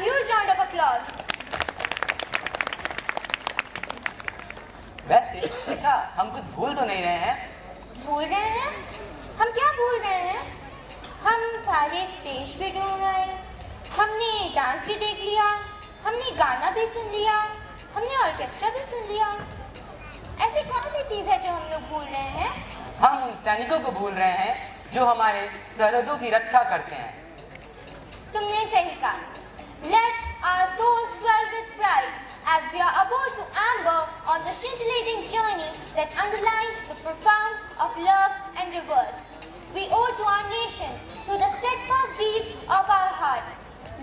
huge round of applause. वैसे शिखा, हम कुछ भूल तो नहीं रहे हैं? भूल गए हैं? हम क्या भूल गए हैं? हम सारे देश भी ढूंढ आए, हमने डांस भी देख लिया, हमने गाना भी सुन लिया, हमने ऑर्केस्ट्रा भी सुन लिया। ऐसी कौन सी चीज है जो हम लोग भूल रहे हैं? हम उन सैनिकों को भूल रहे हैं जो हमारे सरहदों की रक्षा करते हैं। तुमने सही कहा। Let our souls swell with pride as we are about to embark on the scintillating journey that underlines the profound of love and reverse we owe to our nation through the steadfast beat of our heart.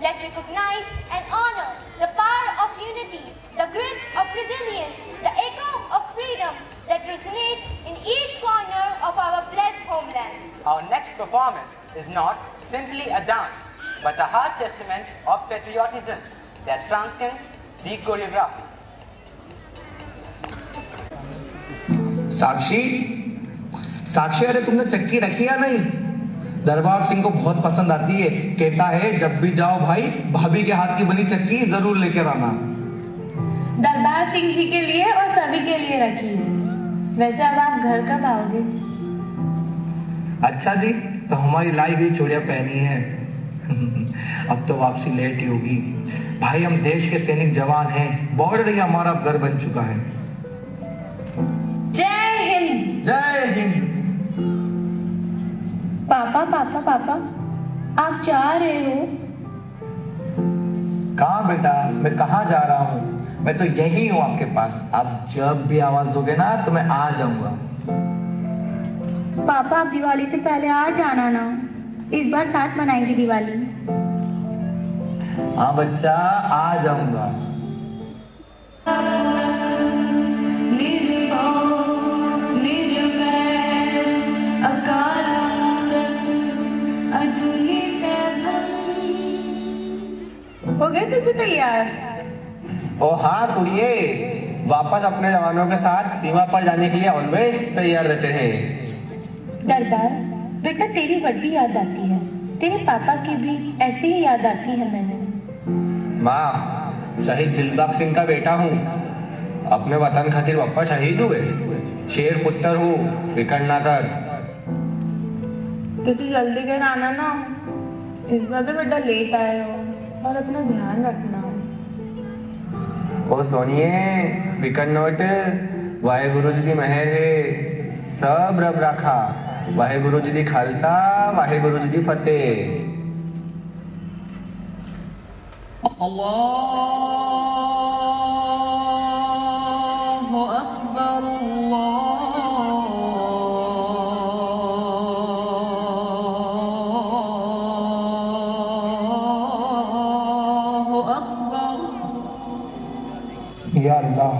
Let's recognize and honor the power of unity, the grit of resilience, the echo of freedom that resonates in each corner of our blessed homeland. Our next performance is not simply a dance, but a heart testament of patriotism that transcends the choreography. साक्षी, साक्षी, अरे तुमने चक्की रखी या नहीं? दरबार सिंह को बहुत पसंद आती है, कहता है जब भी जाओ भाई भाभी के हाथ की बनी चक्की जरूर लेकर आना। दरबार सिंह जी के लिए और सभी के लिए रखी है। वैसे अब आप घर कब आओगे? अच्छा जी, तो हमारी लाई हुई चूड़ियां पहनी है। अब तो वापसी लेट ही होगी। भाई हम देश के सैनिक जवान हैं, बॉर्डर ही हमारा घर बन चुका है। जय हिंद। जय हिंद। पापा पापा पापा, आप जा रहे हो? कहाँ बेटा, मैं कहाँ जा रहा हूँ? मैं तो यही हूँ आपके पास। आप जब भी आवाज दोगे ना तो मैं आ जाऊंगा। पापा आप दिवाली से पहले आ जाना ना, इस बार साथ मनाएंगे दिवाली। हाँ बच्चा, आ जाऊंगा। हो गए तुझे तैयार? ओ हाँ कुड़िए, वापस अपने जवानों के साथ सीमा पर जाने के लिए ऑलवेज तैयार रहते हैं। दरबार बेटा, तेरी बड़ी याद आती है, तेरे पापा की भी ऐसी ही याद आती है मैंने। माँ, शहीद दिलबाग सिंह का बेटा हूँ, अपने वतन खातिर पापा शहीद हुए। शेर पुत्र हूँ, फिकर ना कर। तुझे जल्दी घर आना ना, इस बार भी बेटा लेट आए हो, और अपना ध्यान रखना। ओ सोनिए, फिकर नोट, वाहेगुरु जी की मेहर है, सब रब रखा। वाहेगुरु जी की खालसा, वाहेगुरु जी की फतेह। अल्लाहु अकबर, अल्लाहु अकबर। या अल्लाह,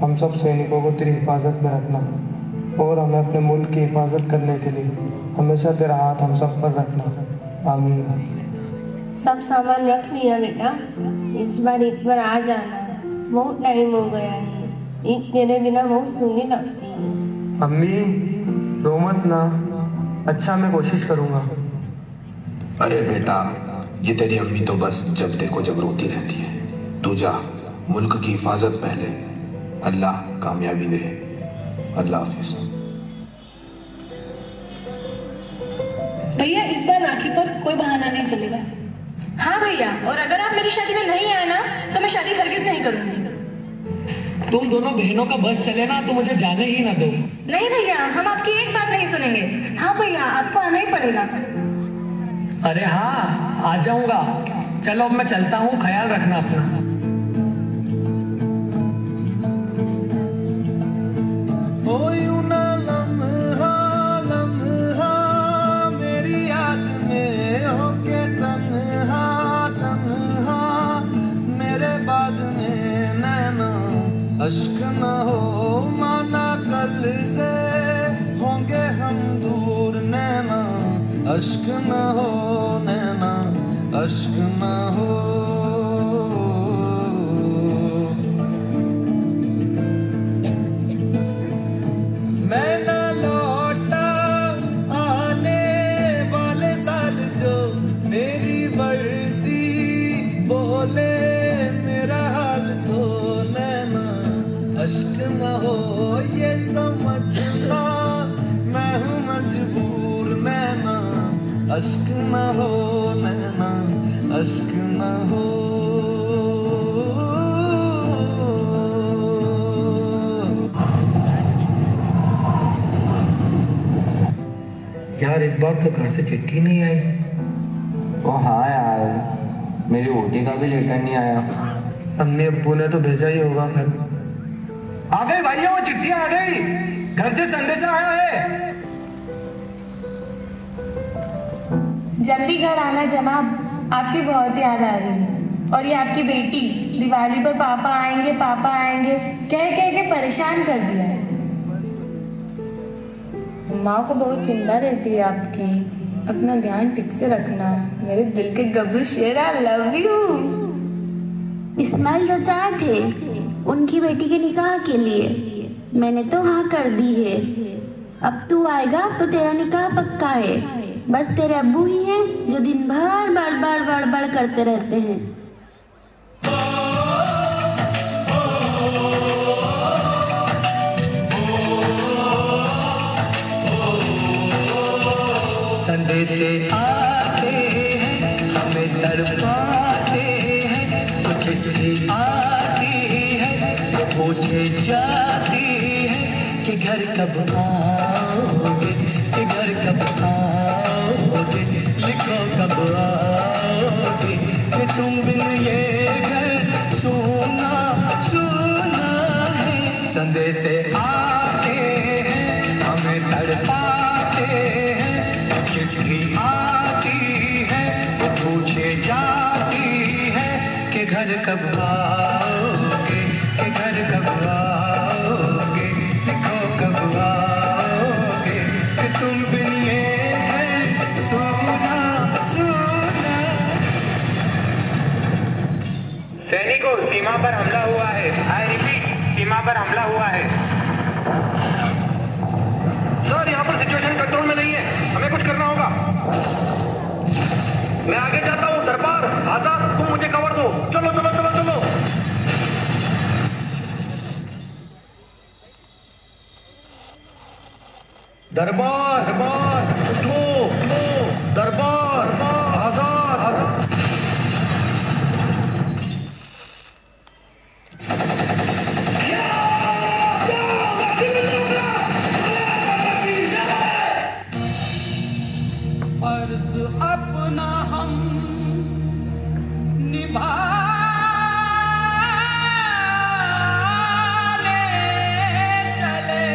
हम सब सैनिकों को तेरी हिफाजत में रखना और हमें अपने मुल्क की हिफाजत करने के लिए हमेशा तेरा हाथ हम सब पर रखना। आमीन। सब सामान रख लिया बेटा, इस बार ईद पर आ जाना है, बहुत टाइम हो गया है। ईद तेरे बिना बहुत सुनी लगती है। अम्मी रो मत ना, अच्छा मैं कोशिश करूँगा। अरे बेटा, ये तेरी अम्मी तो बस जब देखो जब रोती रहती है। तू जा, मुल्क की हिफाजत पहले। अल्लाह कामयाबी दे। अल्लाह हाफिज। भैया इस बार राखी पर कोई बहाना नहीं चलेगा। हाँ भैया, और अगर आप मेरी शादी में नहीं आए ना तो मैं शादी हरगिज नहीं करूंगी। तुम दोनों बहनों का बस चले ना तो मुझे जाने ही ना दो। नहीं भैया, हम आपकी एक बात नहीं सुनेंगे। हाँ भैया, आपको आना ही पड़ेगा। अरे हाँ, आ जाऊंगा। चलो अब मैं चलता हूँ, ख्याल रखना अपना। मेरी याद में होके तन्हा तन्हा, मेरे बाद में नैना अश्क न हो, माना कल से होंगे हम दूर। नैना अश्क न हो, नैना अश्क न हो। मैं न लौटा आने वाले साल, जो मेरी वर्दी वो बोले मेरा हाल तो नैना, अश्क न हो ये समझना, मैं हूँ मजबूर नैना, अश्क न हो नैना, अश्क न हो। यार इस बार तो घर से चिट्ठी नहीं आई। ओ हाँ यार, मेरी वोटी का भी लेटर नहीं आया। अम्मी अब्बू ने तो भेजा ही होगा फिर। आ गई भाइयों, वो चिट्ठी आ गई, घर से संदेशा आया है। जल्दी घर आना जनाब, आपकी बहुत याद आ रही है। और ये आपकी बेटी दिवाली पर पापा आएंगे कह के परेशान कर दिया है। माँ को बहुत चिंता रहती है आपकी, अपना ध्यान ठीक से रखना। मेरे दिल के गब्रू शेरा, लव यू। इस्माइल रजा थे उनकी बेटी के निकाह के लिए, मैंने तो हाँ कर दी है। अब तू आएगा तो तेरा निकाह पक्का है। बस तेरे अब्बू ही हैं जो दिन भर बड़ करते रहते हैं। संदेशे आते हैं हमें तड़पाते हैं, कुछ चिट्ठी आती है पूछे जाती है कि घर कब आओगे, कि घर कब आओगे, लिखो कब आओगे, कि तुम बिन ये घर सुना सुना है। संदेशे आते हैं हमें तड़पाते हैं, चिट्ठी आती है वो पूछे जाती है कि घर कब आओगे, कि घर कब आओगे, लिखो कब आओगे, कि तुम बिन ये है सुना सुना। सैनिकों, सीमा पर हमला हुआ है। आई रिपीट, सीमा पर हमला हुआ है। सर यहाँ पर सिचुएशन कंट्रोल में नहीं है, हमें कुछ करना होगा। मैं आगे जाता हूँ। दरबार, आजाद, तुम मुझे कवर दो। चलो चलो चलो चलो। दरबार दरबार उठो उठो, दरबार आजाद आजाद। फर्ज अपना हम निभाने चले।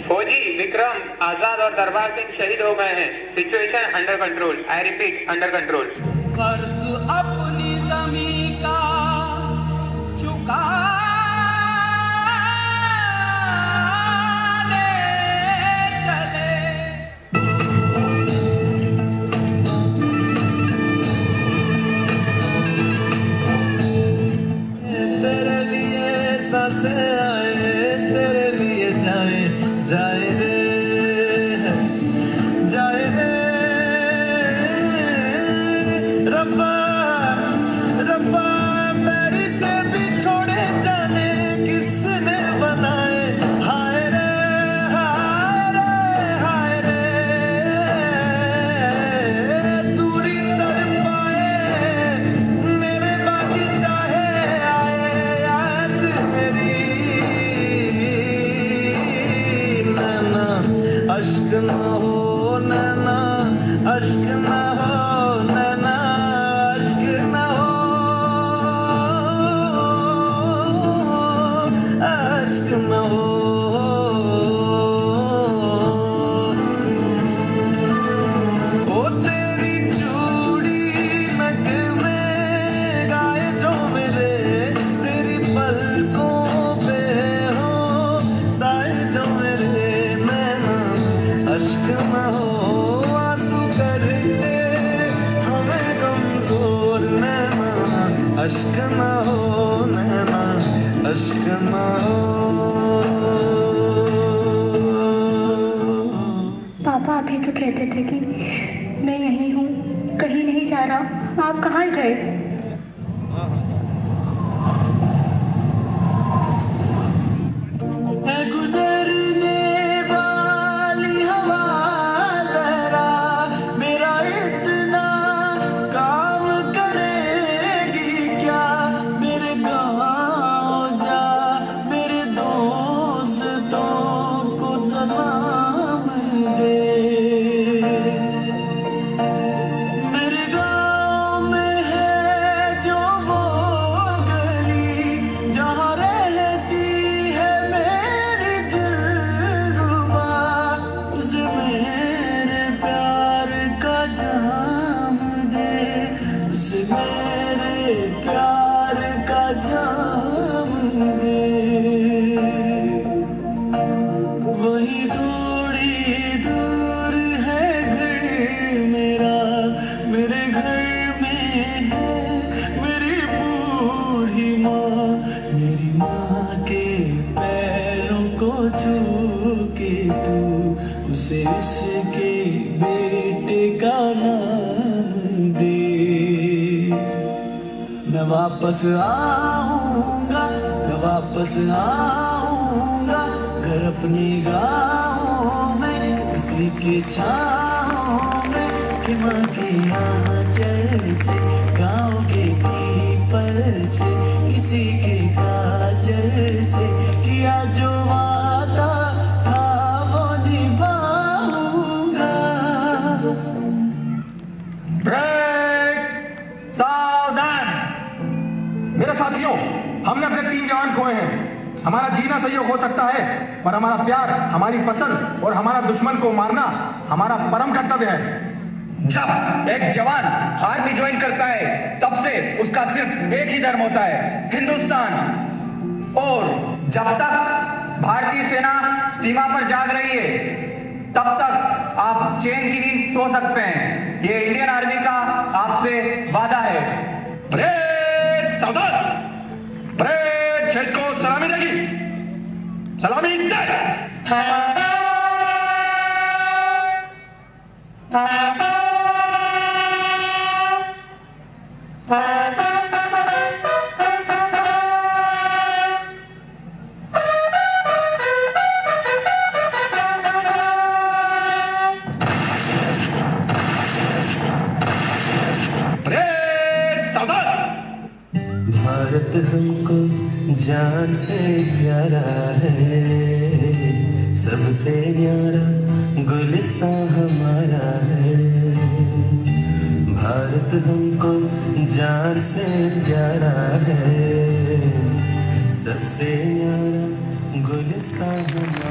फौजी विक्रम, आजाद और दरबार सिंह शहीद हो गए हैं। Situation under control. I repeat, under control. फर्ज अपनी ज़मीं का चुकाने चले। तेरे लिए सांसें आए, तेरे लिए जाए जाए रे, जाए रे। रब्बा रब्बा मेरी से भी छोड़े जाने किसने बनाए। हाय रे हाय रे हाय रे, दूरी तड़पाए मेरे बाकी चाहे आए याद मेरी। नैना अश्क न हो, नैना अश्क न हो, नैना अश्क न हो, अश्क न हो। ओ तेरी चूड़ी नग में गाए जो मेरे, तेरी पलकों पे हो साए जो मेरे। नैना अश्क न हो, आंसू करके हमें कमजोर। नैना अश्क न हो, नैना अश्क न हो। पापा आप ही तो कहते थे कि मैं यहीं हूँ, कहीं नहीं जा रहा। आप कहाँ गए? उसके बेटे का नाम दे। मैं वापस आऊंगा, मैं वापस आऊंगा घर अपने गाँव में, उसी के छाँव में कि माँ के आंचल से, गाँव के पीपल से, किसी के काजल से किया जो वादा था वो निभाऊंगा। ब्रेक, सावधान। मेरे साथियों, हमने अपने 3 जवान खोए हैं। हमारा जीना सहयोग हो सकता है, पर हमारा प्यार, हमारी पसंद और हमारा दुश्मन को मारना हमारा परम कर्तव्य है। जब एक जवान आर्मी ज्वाइन करता है, तब से उसका सिर्फ एक ही धर्म होता है, हिंदुस्तान। और जब तक भारतीय सेना सीमा पर जाग रही है, तब तक आप चैन की नींद सो सकते हैं। ये इंडियन आर्मी का आपसे वादा है। ब्रेक, सावधान। ब्रेक, छेद को सलामी रहेगी। सलामी भारत हमको जान से प्यारा है, सबसे न्यारा गुलिस्तान हमारा है। भारत हमको जान से प्यारा है, सबसे न्यारा गुलिस्तान हमारा।